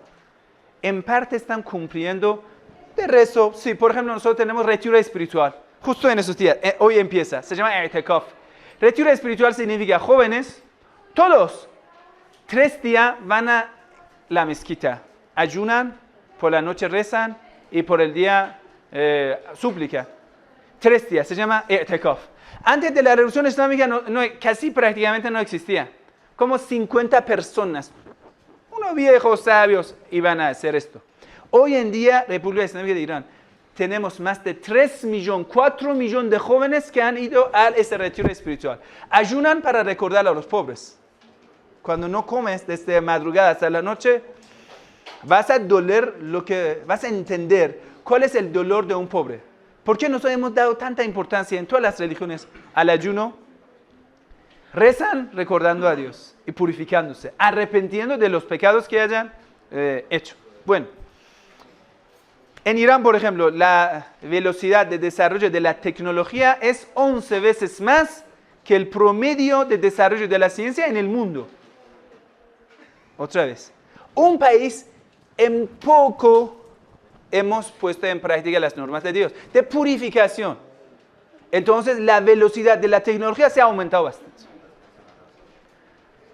En parte están cumpliendo de rezo. Sí, por ejemplo, nosotros tenemos retiro espiritual. Justo en esos días, hoy empieza, se llama i'tikaf. Retiro espiritual significa jóvenes, todos, 3 días van a la mezquita, ayunan, por la noche rezan y por el día súplica. 3 días, se llama i'tikaf. Antes de la Revolución Islámica casi prácticamente no existía. Como 50 personas, unos viejos sabios iban a hacer esto. Hoy en día, República Islámica de Irán, tenemos más de 3 millones, 4 millones de jóvenes que han ido a ese retiro espiritual. Ayunan para recordar a los pobres. Cuando no comes desde madrugada hasta la noche, vas a entender cuál es el dolor de un pobre. ¿Por qué nos hemos dado tanta importancia en todas las religiones al ayuno? Rezan recordando a Dios y purificándose, arrepintiendo de los pecados que hayan hecho. Bueno, en Irán, por ejemplo, la velocidad de desarrollo de la tecnología es 11 veces más que el promedio de desarrollo de la ciencia en el mundo. Otra vez, un país en poco hemos puesto en práctica las normas de Dios, de purificación. Entonces, la velocidad de la tecnología se ha aumentado bastante.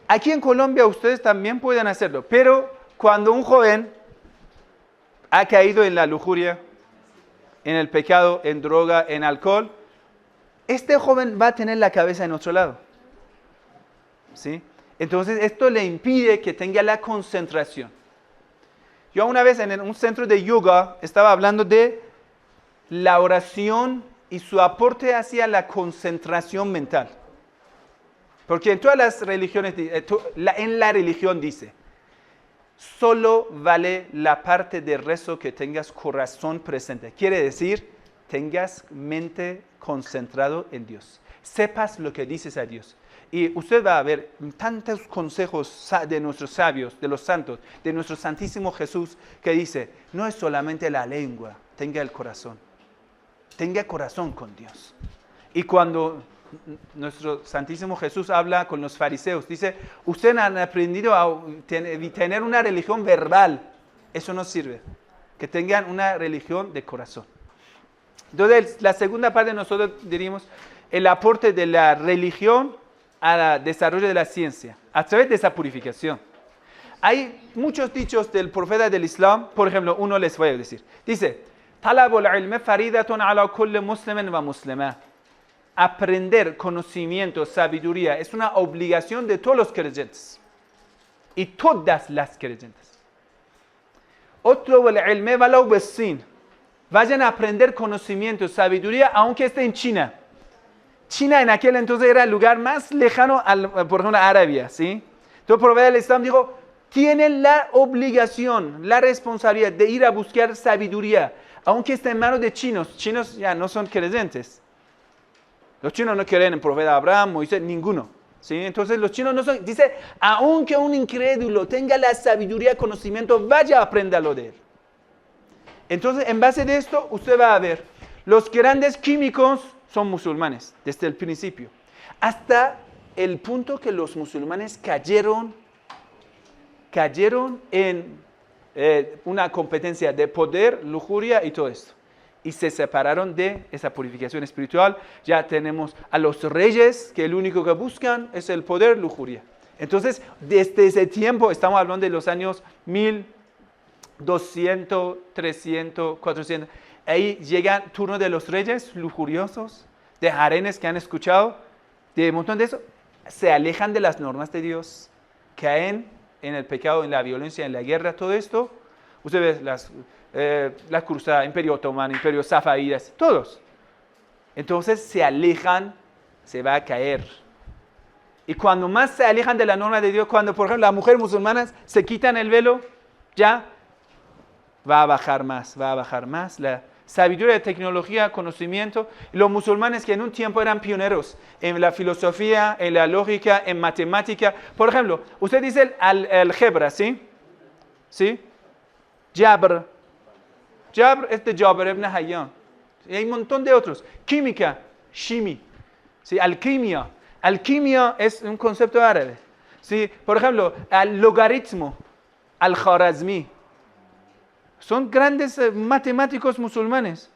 Aquí en Colombia ustedes también pueden hacerlo, pero cuando un joven ha caído en la lujuria, en el pecado, en droga, en alcohol, este joven va a tener la cabeza en otro lado. ¿Sí? Entonces, esto le impide que tenga la concentración. Yo una vez en un centro de yoga estaba hablando de la oración y su aporte hacia la concentración mental. Porque en todas las religiones, en la religión dice, solo vale la parte de rezo que tengas corazón presente. Quiere decir, tengas mente concentrado en Dios. Sepas lo que dices a Dios. Y usted va a ver tantos consejos de nuestros sabios, de los santos, de nuestro Santísimo Jesús, que dice, no es solamente la lengua, tenga el corazón. Tenga corazón con Dios. Y cuando nuestro Santísimo Jesús habla con los fariseos, dice, ustedes han aprendido a tener una religión verbal. Eso no sirve. Que tengan una religión de corazón. Entonces, la segunda parte nosotros diríamos, el aporte de la religión al desarrollo de la ciencia, a través de esa purificación. Hay muchos dichos del profeta del Islam, por ejemplo, uno les voy a decir. Dice, talabul ilmi faridatun ala kulli muslimin wa muslima. Aprender conocimiento, sabiduría, es una obligación de todos los creyentes. Y todas las creyentes. Otro ilmi walau bis-Sin. Vayan a aprender conocimiento, sabiduría, aunque esté en China. China en aquel entonces era el lugar más lejano, por ejemplo, a Arabia, ¿sí? Entonces el profeta del Islam dijo, tienen la obligación, la responsabilidad de ir a buscar sabiduría, aunque esté en manos de chinos. Chinos ya no son creyentes. Los chinos no creen en el profeta Abraham, Moisés, ninguno, ¿sí? Entonces los chinos no son, dice, aunque un incrédulo tenga la sabiduría, conocimiento, vaya, apréndalo de él. Entonces, en base de esto, usted va a ver, los grandes químicos son musulmanes, desde el principio, hasta el punto que los musulmanes cayeron en una competencia de poder, lujuria y todo esto. Y se separaron de esa purificación espiritual. Ya tenemos a los reyes, que lo único que buscan es el poder, lujuria. Entonces, desde ese tiempo, estamos hablando de los años 1200, 300, 400. Ahí llega el turno de los reyes lujuriosos, de harenes que han escuchado, de un montón de eso. Se alejan de las normas de Dios, caen en el pecado, en la violencia, en la guerra, todo esto. Usted ve la cruzada, Imperio Otomano, Imperio Safávidas, todos. Entonces se alejan, se va a caer. Y cuando más se alejan de la norma de Dios, cuando por ejemplo las mujeres musulmanas se quitan el velo, ya va a bajar más la sabiduría, tecnología, conocimiento. Los musulmanes que en un tiempo eran pioneros en la filosofía, en la lógica, en matemática. Por ejemplo, usted dice el álgebra, ¿sí? ¿Sí? Jabr es de Jabr ibn Hayyan. Y hay un montón de otros. Química, shimi. ¿Sí? Alquimia. Alquimia es un concepto árabe. ¿Sí? Por ejemplo, el logaritmo, al-Khwarazmi. Son grandes matemáticos musulmanes,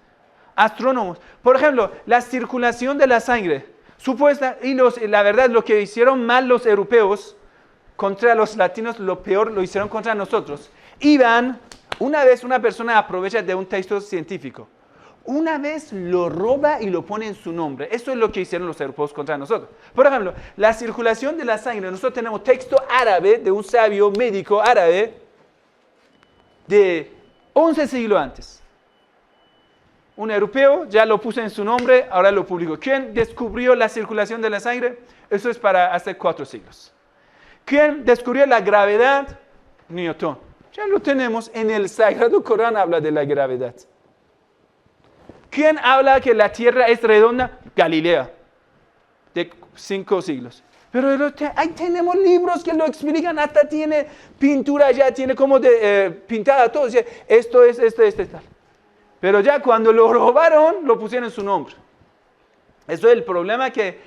astrónomos. Por ejemplo, la circulación de la sangre. Supuesta, y la verdad, lo que hicieron mal los europeos contra los latinos, lo peor lo hicieron contra nosotros. Una vez una persona aprovecha de un texto científico. Una vez lo roba y lo pone en su nombre. Eso es lo que hicieron los europeos contra nosotros. Por ejemplo, la circulación de la sangre. Nosotros tenemos texto árabe de un sabio médico árabe de 11 siglos antes. Un europeo ya lo puso en su nombre, ahora lo publicó. ¿Quién descubrió la circulación de la sangre? Eso es para hace 4 siglos. ¿Quién descubrió la gravedad? Newton. Ya lo tenemos en el Sagrado Corán, habla de la gravedad. ¿Quién habla que la Tierra es redonda? Galileo, de 5 siglos. Pero ahí tenemos libros que lo explican, hasta tiene pintura, ya tiene como pintada todo. Esto es tal. Pero ya cuando lo robaron, lo pusieron en su nombre. Eso es el problema que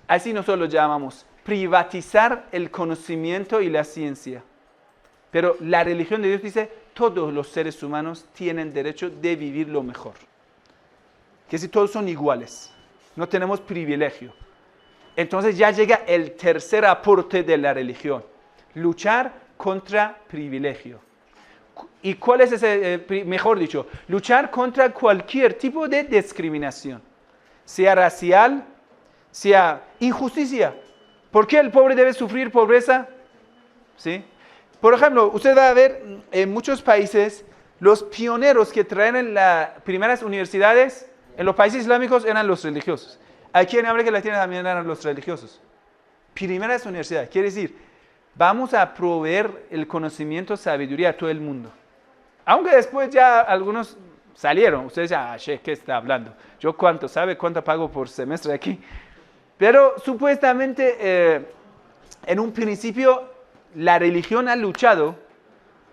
así nosotros lo llamamos, privatizar el conocimiento y la ciencia. Pero la religión de Dios dice, todos los seres humanos tienen derecho de vivir lo mejor. Que si todos son iguales, no tenemos privilegio. Entonces ya llega el tercer aporte de la religión, luchar contra privilegio. ¿Y cuál es ese, mejor dicho, luchar contra cualquier tipo de discriminación? Sea racial, sea injusticia. ¿Por qué el pobre debe sufrir pobreza? ¿Sí? Por ejemplo, usted va a ver en muchos países, los pioneros que traen en las primeras universidades, en los países islámicos eran los religiosos. Aquí en América Latina también eran los religiosos. Primeras universidades, quiere decir, vamos a proveer el conocimiento, sabiduría a todo el mundo. Aunque después ya algunos salieron, ustedes ya, ¿qué está hablando? Yo cuánto pago por semestre aquí. Pero supuestamente, en un principio, la religión ha luchado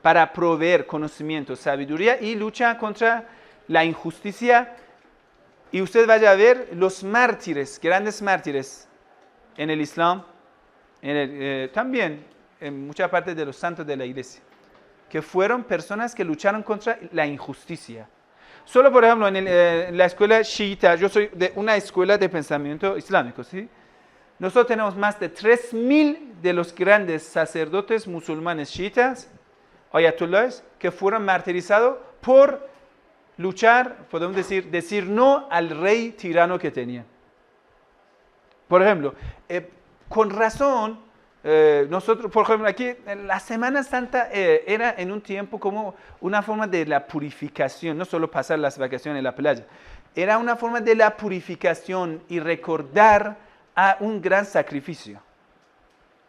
para proveer conocimiento, sabiduría y lucha contra la injusticia. Y usted vaya a ver los mártires, grandes mártires en el Islam, también en mucha parte de los santos de la iglesia, que fueron personas que lucharon contra la injusticia. Solo, por ejemplo, en la escuela chiita, yo soy de una escuela de pensamiento islámico, ¿sí? Nosotros tenemos más de 3.000 de los grandes sacerdotes musulmanes chiitas, ayatollahs, que fueron martirizados por luchar, podemos decir no al rey tirano que tenían. Por ejemplo, con razón, nosotros, por ejemplo, aquí la Semana Santa era en un tiempo como una forma de la purificación, no solo pasar las vacaciones en la playa, era una forma de la purificación y recordar a un gran sacrificio,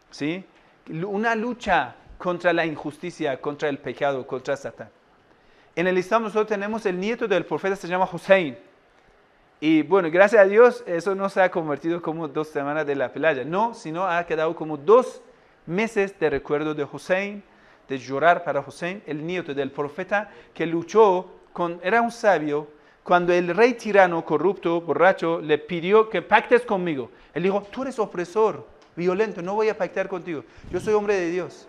¿sí? Una lucha contra la injusticia, contra el pecado, contra Satán. En el Islam nosotros tenemos el nieto del profeta, se llama Hussein. Y bueno, gracias a Dios, eso no se ha convertido como 2 semanas de la playa. No, sino ha quedado como 2 meses de recuerdo de Hussein, de llorar para Hussein, el nieto del profeta que luchó era un sabio. Cuando el rey tirano, corrupto, borracho, le pidió que pactes conmigo, él dijo, tú eres opresor, violento, no voy a pactar contigo, yo soy hombre de Dios.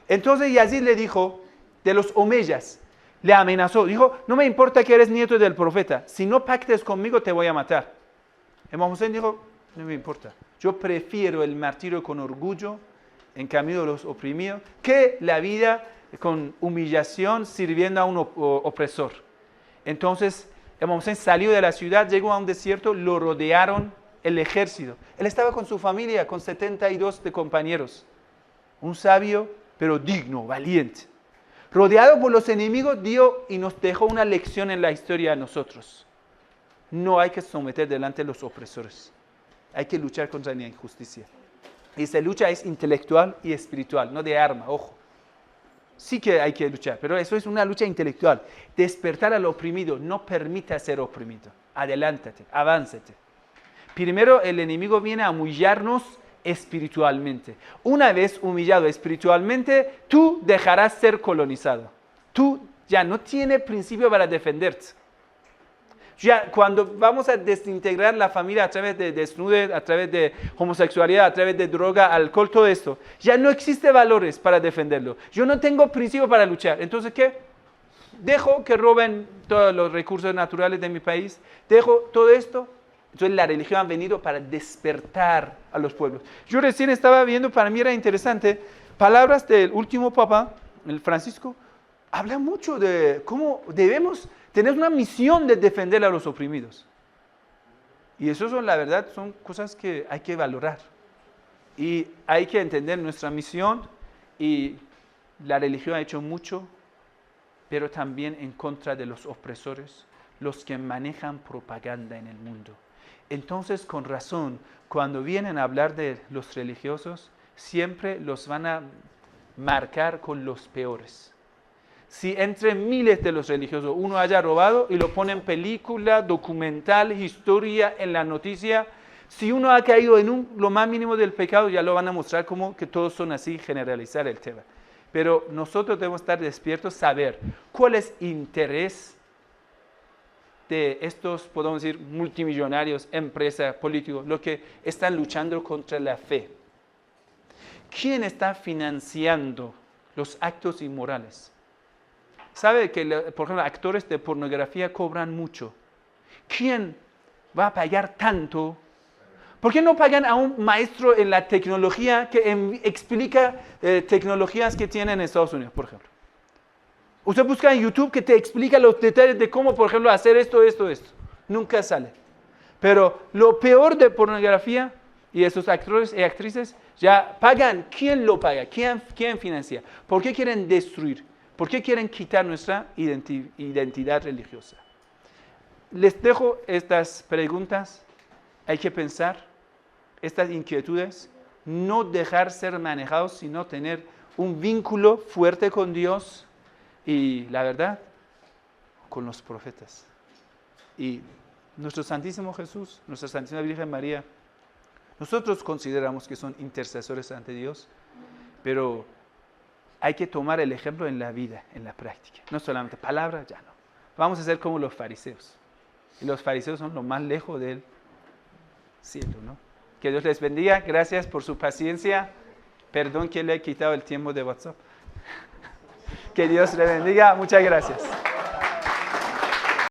Entonces Yazid le dijo, de los omeyas, le amenazó, dijo, no me importa que eres nieto del profeta, si no pactes conmigo te voy a matar. Imam Hussein dijo, no me importa, yo prefiero el martirio con orgullo, en cambio de los oprimidos, que la vida con humillación sirviendo a un opresor. Entonces, Imam Hussein salió de la ciudad, llegó a un desierto, lo rodearon el ejército. Él estaba con su familia, con 72 de compañeros. Un sabio, pero digno, valiente. Rodeado por los enemigos, dio y nos dejó una lección en la historia a nosotros. No hay que someter delante de los opresores. Hay que luchar contra la injusticia. Y esa lucha es intelectual y espiritual, no de arma, ojo. Sí que hay que luchar, pero eso es una lucha intelectual. Despertar al oprimido, no permita ser oprimido. Adelántate, avánzate. Primero el enemigo viene a humillarnos espiritualmente. Una vez humillado espiritualmente, tú dejarás ser colonizado. Tú ya no tienes principio para defenderte. Ya cuando vamos a desintegrar la familia a través de desnudez, a través de homosexualidad, a través de droga, alcohol, todo esto, ya no existe valores para defenderlo. Yo no tengo principio para luchar. Entonces, ¿qué? Dejo que roben todos los recursos naturales de mi país. Dejo todo esto. Entonces la religión ha venido para despertar a los pueblos. Yo recién estaba viendo, para mí era interesante, palabras del último papa, el Francisco, habla mucho de cómo debemos tener una misión de defender a los oprimidos. Y eso son, la verdad, son cosas que hay que valorar. Y hay que entender nuestra misión, y la religión ha hecho mucho, pero también en contra de los opresores, los que manejan propaganda en el mundo. Entonces, con razón, cuando vienen a hablar de los religiosos, siempre los van a marcar con los peores. Si entre miles de los religiosos uno haya robado y lo pone en película, documental, historia, en la noticia, si uno ha caído en lo más mínimo del pecado, ya lo van a mostrar como que todos son así, generalizar el tema. Pero nosotros debemos estar despiertos, saber cuál es el interés de estos, podemos decir, multimillonarios, empresas, políticos, los que están luchando contra la fe. ¿Quién está financiando los actos inmorales? ¿Sabe que, por ejemplo, actores de pornografía cobran mucho? ¿Quién va a pagar tanto? ¿Por qué no pagan a un maestro en la tecnología que explica tecnologías que tienen en Estados Unidos, por ejemplo? Usted busca en YouTube que te explica los detalles de cómo, por ejemplo, hacer esto. Nunca sale. Pero lo peor de pornografía y esos actores y actrices ya pagan. ¿Quién lo paga? ¿Quién financia? ¿Por qué quieren destruir? ¿Por qué quieren quitar nuestra identidad religiosa? Les dejo estas preguntas. Hay que pensar estas inquietudes. No dejar ser manejados, sino tener un vínculo fuerte con Dios. Y la verdad, con los profetas. Y nuestro Santísimo Jesús, nuestra Santísima Virgen María, nosotros consideramos que son intercesores ante Dios, pero hay que tomar el ejemplo en la vida, en la práctica. No solamente palabras, ya no. Vamos a ser como los fariseos. Y los fariseos son lo más lejos del cielo, ¿no? Que Dios les bendiga. Gracias por su paciencia. Perdón que le he quitado el tiempo de WhatsApp. Que Dios le bendiga. Muchas gracias.